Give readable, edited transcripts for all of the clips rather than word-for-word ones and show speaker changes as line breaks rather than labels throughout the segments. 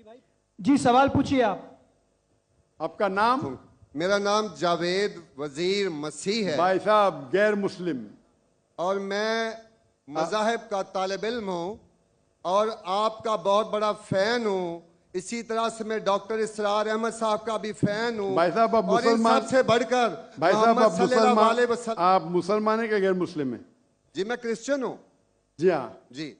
جی سوال پوچھیے آپ.
آپ کا نام؟
میرا نام جاوید وزیر مسیح ہے.
بھائی صاحب غیر مسلم.
اور میں مذاہب کا طالب علم ہوں اور آپ کا بہت بڑا فین ہوں. اسی طرح سے میں ڈاکٹر اسرار احمد صاحب کا بھی فین ہوں.
بھائی صاحب آپ
اور ان
مسلمان،
سب سے بڑھ کر
بھائی صاحب
محمد صلی اللہ علیہ وسلم.
آپ مسلمان ہیں کہ غیر مسلم ہیں؟
جی میں کرسچن ہوں.
جی ہاں
جی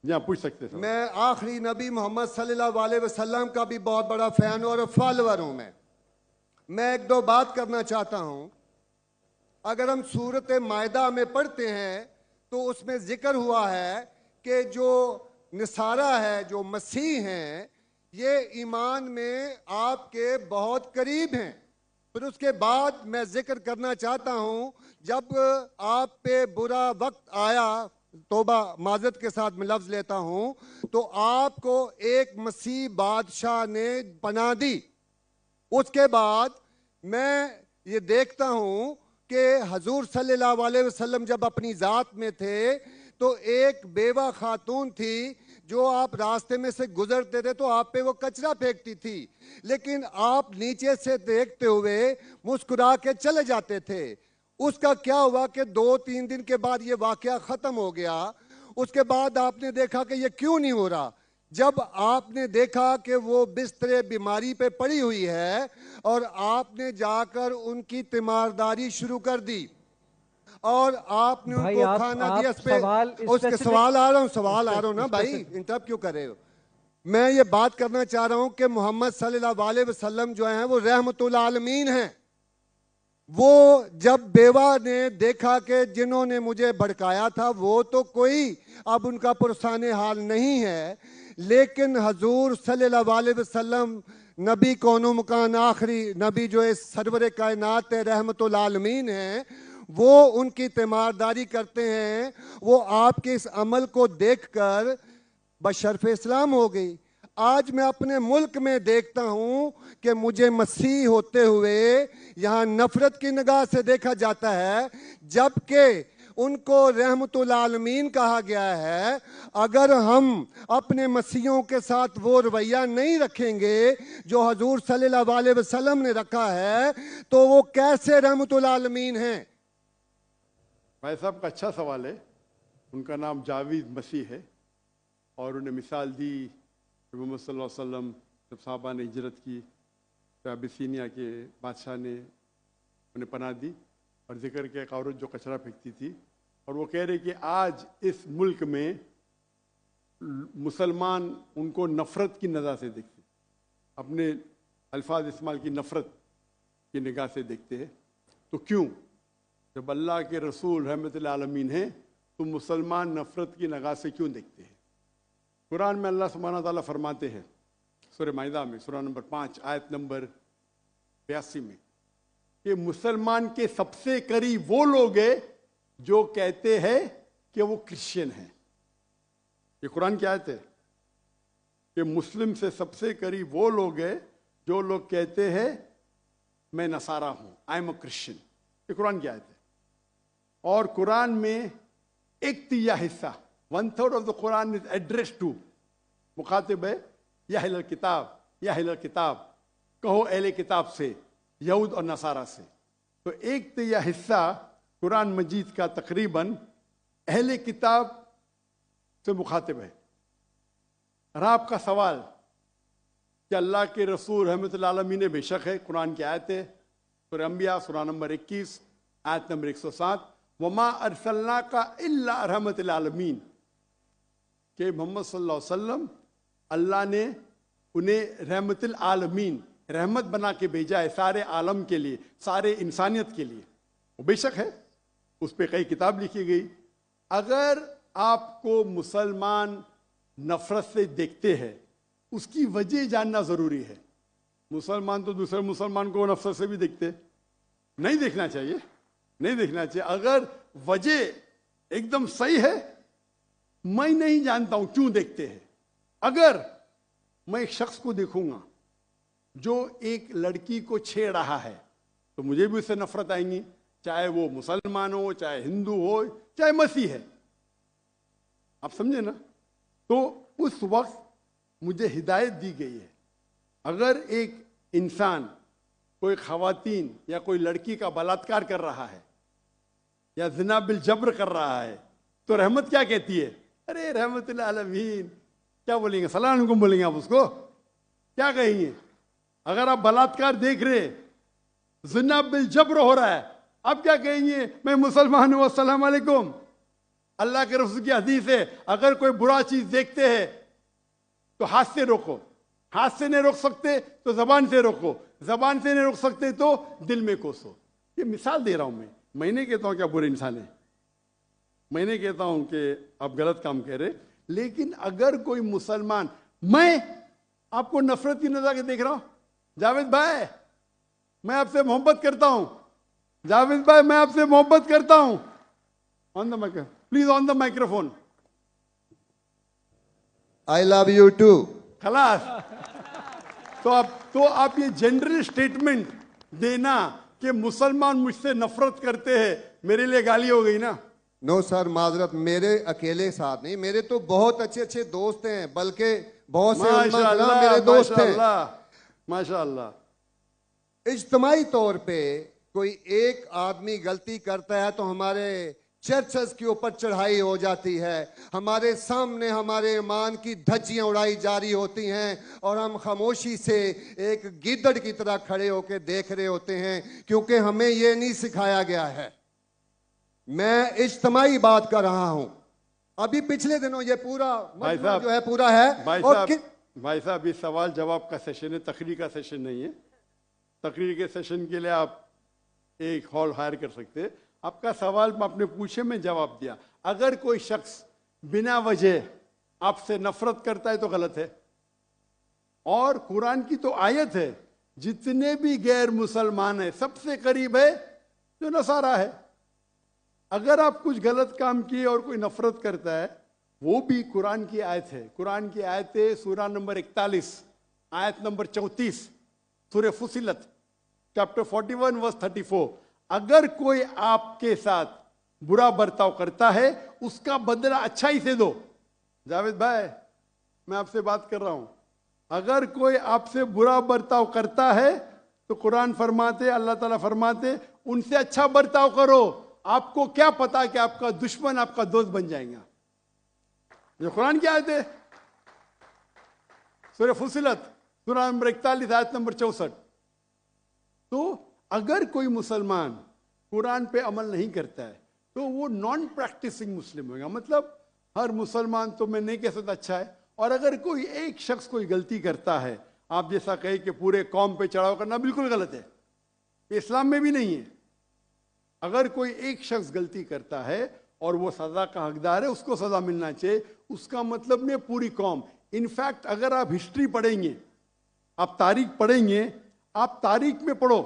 جی ہاں پوچھ سکتے ہیں.
میں آخری نبی محمد صلی اللہ علیہ وسلم کا بھی بہت بڑا فین ہوں اور فالوور ہوں. میں ایک دو بات کرنا چاہتا ہوں. اگر ہم سورۃ مائدہ میں پڑھتے ہیں تو اس میں ذکر ہوا ہے کہ جو نصارہ ہے، جو مسیح ہیں، یہ ایمان میں آپ کے بہت قریب ہیں. پھر اس کے بعد میں ذکر کرنا چاہتا ہوں جب آپ پہ برا وقت آیا، توبہ معذرت کے ساتھ میں لفظ لیتا ہوں، تو آپ کو ایک مسیح بادشاہ نے پناہ دی. اس کے بعد میں یہ دیکھتا ہوں کہ حضور صلی اللہ علیہ وسلم جب اپنی ذات میں تھے تو ایک بیوہ خاتون تھی جو آپ راستے میں سے گزرتے تھے تو آپ پہ وہ کچرا پھینکتی تھی، لیکن آپ نیچے سے دیکھتے ہوئے مسکرا کے چلے جاتے تھے. اس کا کیا ہوا کہ 2-3 دن کے بعد یہ واقعہ ختم ہو گیا. اس کے بعد آپ نے دیکھا کہ یہ کیوں نہیں ہو رہا. جب آپ نے دیکھا کہ وہ بستر بیماری پہ پڑی ہوئی ہے اور آپ نے جا کر ان کی تیمارداری شروع کر دی اور آپ نے ان کو کھانا دیا. اس کے سوال آ رہا ہوں نا بھائی، انٹرپٹ کیوں کر رہے ہو؟ میں یہ بات کرنا چاہ رہا ہوں کہ محمد صلی اللہ علیہ وسلم جو ہیں وہ رحمت العالمین ہیں. وہ جب بیوہ نے دیکھا کہ جنہوں نے مجھے بھڑکایا تھا وہ تو کوئی اب ان کا پرسان حال نہیں ہے، لیکن حضور صلی اللہ علیہ وسلم نبی کون و مکان آخری نبی جو اس سرور کائنات رحمت العالمین ہیں، وہ ان کی تیمارداری کرتے ہیں. وہ آپ کے اس عمل کو دیکھ کر بشرف اسلام ہو گئی. آج میں اپنے ملک میں دیکھتا ہوں کہ مجھے مسیح ہوتے ہوئے یہاں نفرت کی نگاہ سے دیکھا جاتا ہے، جبکہ ان کو رحمت العالمین کہا گیا ہے. اگر ہم اپنے مسیحوں کے ساتھ وہ رویہ نہیں رکھیں گے جو حضور صلی اللہ علیہ وسلم نے رکھا ہے تو وہ کیسے رحمت العالمین ہیں؟
بھائی صاحب کا اچھا سوال ہے. ان کا نام جاوید مسیح ہے اور انہیں مثال دی محمد صلی اللہ علیہ وسلم جب صحابہ نے ہجرت کی تو ابیسینیا کے بادشاہ نے انہیں پناہ دی، اور ذکر کیا ایک عورت جو کچرا پھینکتی تھی، اور وہ کہہ رہے کہ آج اس ملک میں مسلمان ان کو نفرت کی نظر سے دیکھتے، اپنے الفاظ استعمال کی نفرت کی نگاہ سے دیکھتے ہیں. تو کیوں؟ جب اللہ کے رسول رحمت العالمین ہیں تو مسلمان نفرت کی نگاہ سے کیوں دیکھتے ہیں؟ قرآن میں اللہ سبحانہ تعالیٰ فرماتے ہیں سورہ مائدہ میں سورہ نمبر 5 آیت نمبر 82 میں کہ مسلمان کے سب سے قریب وہ لوگ ہیں جو کہتے ہیں کہ وہ کرسچن ہیں. یہ قرآن کی آیت ہے کہ مسلم سے سب سے قریب وہ لوگ ہیں جو لوگ کہتے ہیں میں نصارہ ہوں، آئی ایم اے کرسچن. یہ قرآن کی آیت ہے. اور قرآن میں 1/3 حصہ 1/3 of the Quran is address to, مخاطب ہے یا اہل الکتاب، یا اہل الکتاب کہو اہل کتاب سے، یہود اور نصارہ سے. تو 1/3 حصہ قرآن مجید کا تقریباً اہل کتاب سے مخاطب ہے. اور آپ کا سوال کہ اللہ کے رسول رحمت العالمین نے بے شک ہے، قرآن کی آیت ہے سورہ انبیاء سورہ نمبر 21 آیت نمبر 107 وما ارسلناک الا رحمت العالمین، کہ محمد صلی اللہ علیہ وسلم اللہ نے انہیں رحمت العالمین رحمت بنا کے بھیجا ہے سارے عالم کے لیے، سارے انسانیت کے لیے. وہ بے شک ہے، اس پہ کئی کتاب لکھی گئی. اگر آپ کو مسلمان نفرت سے دیکھتے ہیں اس کی وجہ جاننا ضروری ہے. مسلمان تو دوسرے مسلمان کو نفرت سے بھی دیکھتے، نہیں دیکھنا چاہیے، نہیں دیکھنا چاہیے. اگر وجہ ایک دم صحیح ہے، میں نہیں جانتا ہوں کیوں دیکھتے ہیں. اگر میں ایک شخص کو دیکھوں گا جو ایک لڑکی کو چھیڑ رہا ہے تو مجھے بھی اس سے نفرت آئیں گی، چاہے وہ مسلمان ہو، چاہے ہندو ہو، چاہے مسیح ہے. آپ سمجھے نا؟ تو اس وقت مجھے ہدایت دی گئی ہے. اگر ایک انسان کوئی خواتین یا کوئی لڑکی کا بلاತ್کار کر رہا ہے یا زنا بالجبر کر رہا ہے تو رحمت کیا کہتی ہے؟ ارے رحمت اللہ عالمین. کیا بولیں گے؟ السلام علیکم بولیں گے آپ اس کو؟ کیا کہیں گے؟ اگر آپ بلاತ್کار دیکھ رہے، زنا بالجبر ہو رہا ہے، آپ کیا کہیں گے؟ میں مسلمان ہوں، السلام علیکم. اللہ کے رسول کی حدیث ہے اگر کوئی برا چیز دیکھتے ہیں تو ہاتھ سے روکو، ہاتھ سے نہیں روک سکتے تو زبان سے روکو، زبان سے نہیں روک سکتے تو دل میں کوسو. یہ مثال دے رہا ہوں میں نہیں کہتا ہوں کہ آپ برے انسان ہیں، میں نہیں کہتا ہوں کہ آپ غلط کام کہہ رہے، لیکن اگر کوئی مسلمان، میں آپ کو نفرت کی نظر کے دیکھ رہا ہوں، جاوید بھائی میں آپ سے محبت کرتا ہوں، جاوید بھائی میں آپ سے محبت کرتا ہوں، on the microphone please, on the microphone.
I love you too.
خلاص. تو آپ یہ جنرل اسٹیٹمنٹ دینا کہ مسلمان مجھ سے نفرت کرتے ہیں، میرے لیے گالی ہو گئی نا.
نو سر، معذرت، میرے اکیلے ساتھ نہیں، میرے تو بہت اچھے اچھے دوست ہیں، بلکہ بہت سے علماء کرام میرے دوست ہیں.
ماشاء اللہ.
اجتماعی طور پہ کوئی ایک آدمی غلطی کرتا ہے تو ہمارے چرچز کے اوپر چڑھائی ہو جاتی ہے، ہمارے سامنے ہمارے ایمان کی دھجیاں اڑائی جاری ہوتی ہیں، اور ہم خاموشی سے ایک گیدڑ کی طرح کھڑے ہو کے دیکھ رہے ہوتے ہیں، کیونکہ ہمیں یہ نہیں سکھایا گیا ہے. میں اجتماعی بات کر رہا ہوں. ابھی پچھلے دنوں یہ پورا مجمع جو ہے پورا ہے.
بھائی صاحب یہ سوال جواب کا سیشن ہے، تقریر کا سیشن نہیں ہے. تقریر کے سیشن کے لیے آپ ایک ہال ہائر کر سکتے ہیں. آپ کا سوال آپ نے پوچھے، میں جواب دیا. اگر کوئی شخص بنا وجہ آپ سے نفرت کرتا ہے تو غلط ہے. اور قرآن کی تو آیت ہے، جتنے بھی غیر مسلمان ہیں سب سے قریب ہے جو نصارہ ہے. اگر آپ کچھ غلط کام کیے اور کوئی نفرت کرتا ہے، وہ بھی قرآن کی آیت ہے. قرآن کی آیت ہے سورہ نمبر 41 آیت نمبر 34 سورہ فصلت چیپٹر 41 ورس 34. اگر کوئی آپ کے ساتھ برا برتاؤ کرتا ہے اس کا بدلہ اچھائی سے دو. جاوید بھائی میں آپ سے بات کر رہا ہوں. اگر کوئی آپ سے برا برتاؤ کرتا ہے تو قرآن فرماتے، اللہ تعالیٰ فرماتے ان سے اچھا برتاؤ کرو. آپ کو کیا پتا کہ آپ کا دشمن آپ کا دوست بن جائیں گا. یہ قرآن کی آیت ہے، سورہ فصلت سورہ نمبر 41 آیت نمبر 64. تو اگر کوئی مسلمان قرآن پہ عمل نہیں کرتا ہے تو وہ نان پریکٹسنگ مسلم ہوگا. مطلب ہر مسلمان تو میں نہیں کہہ سکتا اچھا ہے. اور اگر کوئی ایک شخص کوئی غلطی کرتا ہے، آپ جیسا کہیں کہ پورے قوم پہ چڑھاؤ کرنا بالکل غلط ہے، یہ اسلام میں بھی نہیں ہے. اگر کوئی ایک شخص غلطی کرتا ہے اور وہ سزا کا حقدار ہے، اس کو سزا ملنا چاہیے. اس کا مطلب نہیں پوری قوم. انفیکٹ اگر آپ ہسٹری پڑھیں گے، آپ تاریخ پڑھیں گے، آپ تاریخ میں پڑھو،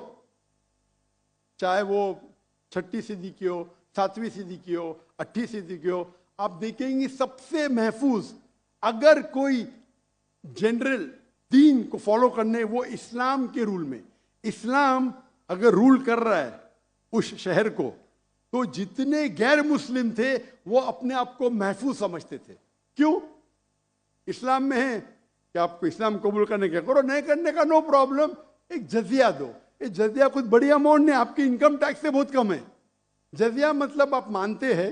چاہے وہ 6 صدی کی ہو، 7ویں صدی کی ہو، 8ویں صدی کی ہو، آپ دیکھیں گے سب سے محفوظ اگر کوئی جنرل دین کو فالو کرنے، وہ اسلام کے رول میں. اسلام اگر رول کر رہا ہے اس شہر کو، تو جتنے غیر مسلم تھے وہ اپنے آپ کو محفوظ سمجھتے تھے. کیوں؟ اسلام میں ہے کہ آپ کو اسلام قبول کرنے کا کرو، نہیں کرنے کا نو پرابلم. ایک جزیہ دو. یہ جزیہ کچھ بڑی اماؤنٹ نہیں، آپ کی انکم ٹیکس سے بہت کم ہے. جزیہ مطلب آپ مانتے ہیں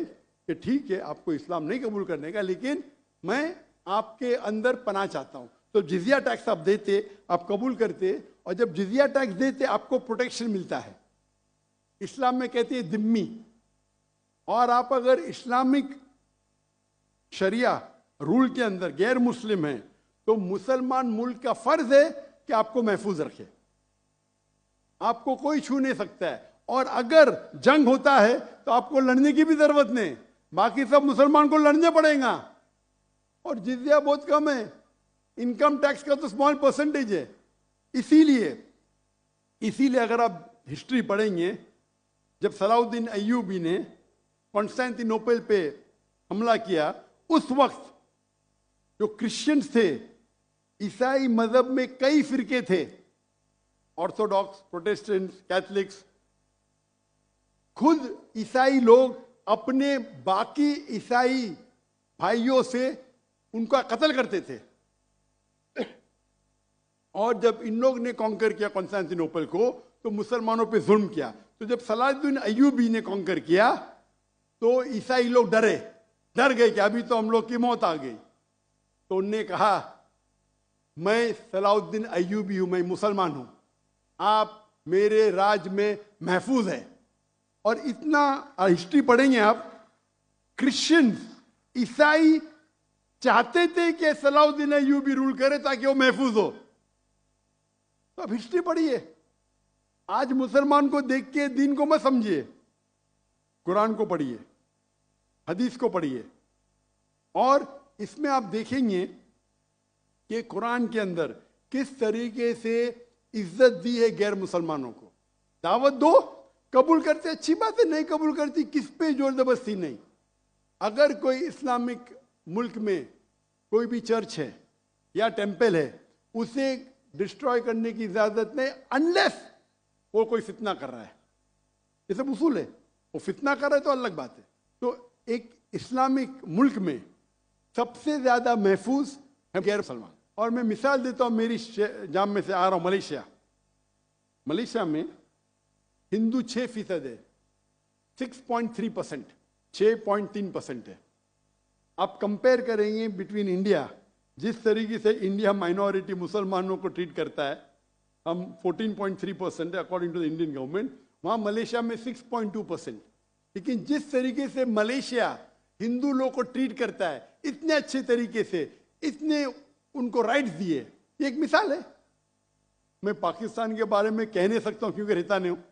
کہ ٹھیک ہے آپ کو اسلام نہیں قبول کرنے کا، لیکن میں آپ کے اندر پناہ چاہتا ہوں. تو جزیہ ٹیکس آپ دیتے، آپ قبول کرتے، اور جب جزیہ ٹیکس دیتے آپ کو پروٹیکشن ملتا ہے. اسلام میں کہتے ہیں ذمی. اور آپ اگر اسلامک شریعہ رول کے اندر غیر مسلم ہیں تو مسلمان ملک کا فرض ہے کہ آپ کو محفوظ رکھے. آپ کو کوئی چھو نہیں سکتا ہے. اور اگر جنگ ہوتا ہے تو آپ کو لڑنے کی بھی ضرورت نہیں، باقی سب مسلمان کو لڑنے پڑے گا. اور جزیہ بہت کم ہے، انکم ٹیکس کا تو اسمال پرسنٹیج ہے. اسی لیے اگر آپ ہسٹری پڑھیں گے، جب صلاح الدین ایوبی نے کانسٹینٹی نوپل پہ حملہ کیا، اس وقت جو کرسچنز تھے، عیسائی مذہب میں کئی فرقے تھے، آرتھوڈاکس، پروٹیسٹنٹ، کیتھلکس. خود عیسائی لوگ اپنے باقی عیسائی بھائیوں سے ان کا قتل کرتے تھے. اور جب ان لوگ نے کانکر کیا کانسٹینٹینوپل کو تو مسلمانوں پہ ظلم کیا. تو جب صلاح الدین ایوبی نے کانکر کیا تو عیسائی لوگ ڈر گئے کہ ابھی تو ہم لوگ کی موت آ گئی. تو انہوں نے کہا میں صلاح الدین ایوبی ہوں, میں مسلمان ہوں, آپ میرے راج میں محفوظ ہیں. اور اتنا ہسٹری پڑھیں گے آپ, کرسچن عیسائی چاہتے تھے کہ صلاح الدین ایوبی رول کرے تاکہ وہ محفوظ ہو. تو اب ہسٹری پڑھیے, آج مسلمان کو دیکھ کے دین کو مت سمجھیے, قرآن کو پڑھیے, حدیث کو پڑھیے. اور اس میں آپ دیکھیں گے کہ قرآن کے اندر کس طریقے سے عزت دی ہے غیر مسلمانوں کو. دعوت دو, قبول کرتے اچھی بات ہے, نہیں قبول کرتی کس پہ زور زبردستی نہیں. اگر کوئی اسلامک ملک میں کوئی بھی چرچ ہے یا ٹیمپل ہے, اسے ڈسٹروائے کرنے کی اجازت نہیں انلیس وہ کوئی فتنہ کر رہا ہے. یہ سب اصول ہے. وہ فتنہ کر رہا ہے تو الگ بات ہے. تو ایک اسلامک ملک میں سب سے زیادہ محفوظ ہے غیر مسلمان. اور میں مثال دیتا ہوں, میری جام میں سے آ رہا ہوں ملیشیا. ملیشیا میں ہندو 6% ہے, 6.3%, 6.3% ہے. آپ کمپیئر کریں گے بٹوین انڈیا, جس طریقے سے انڈیا مائنورٹی مسلمانوں کو ٹریٹ کرتا ہے, ہم 14.3% ہے according to the Indian government, وہاں ملیشیا میں 6.2%. لیکن جس طریقے سے ملیشیا ہندو لوگ کو ٹریٹ کرتا ہے اتنے اچھے طریقے سے, اتنے ان کو رائٹس دیے, یہ ایک مثال ہے. میں پاکستان کے بارے میں کہہ نہیں سکتا ہوں کیونکہ رہتا نہیں ہوں.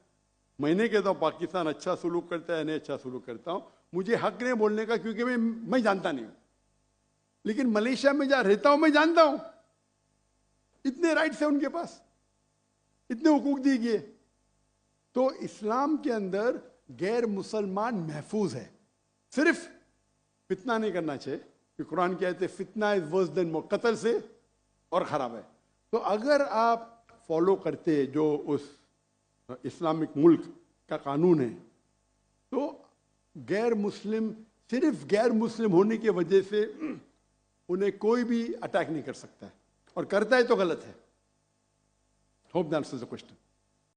میں نہیں کہتا ہوں پاکستان اچھا سلوک کرتا ہے, نہیں اچھا سلوک کرتا ہوں, مجھے حق نہیں بولنے کا کیونکہ میں جانتا نہیں ہوں. لیکن ملیشیا میں جہاں رہتا ہوں میں جانتا ہوں اتنے رائٹس ہیں ان کے پاس, اتنے حقوق دیے گئے. تو اسلام کے اندر غیر مسلمان محفوظ ہے. صرف فتنہ نہیں کرنا چاہیے, کہ قرآن کہتے ہیں فتنہ از ورس دین موت, قتل سے اور خراب ہے. تو اگر آپ فالو کرتے جو اس اسلامک ملک کا قانون ہے تو غیر مسلم صرف غیر مسلم ہونے کی وجہ سے انہیں کوئی بھی اٹیک نہیں کر سکتا ہے, اور کرتا ہے تو غلط ہے. Hope that answers the question.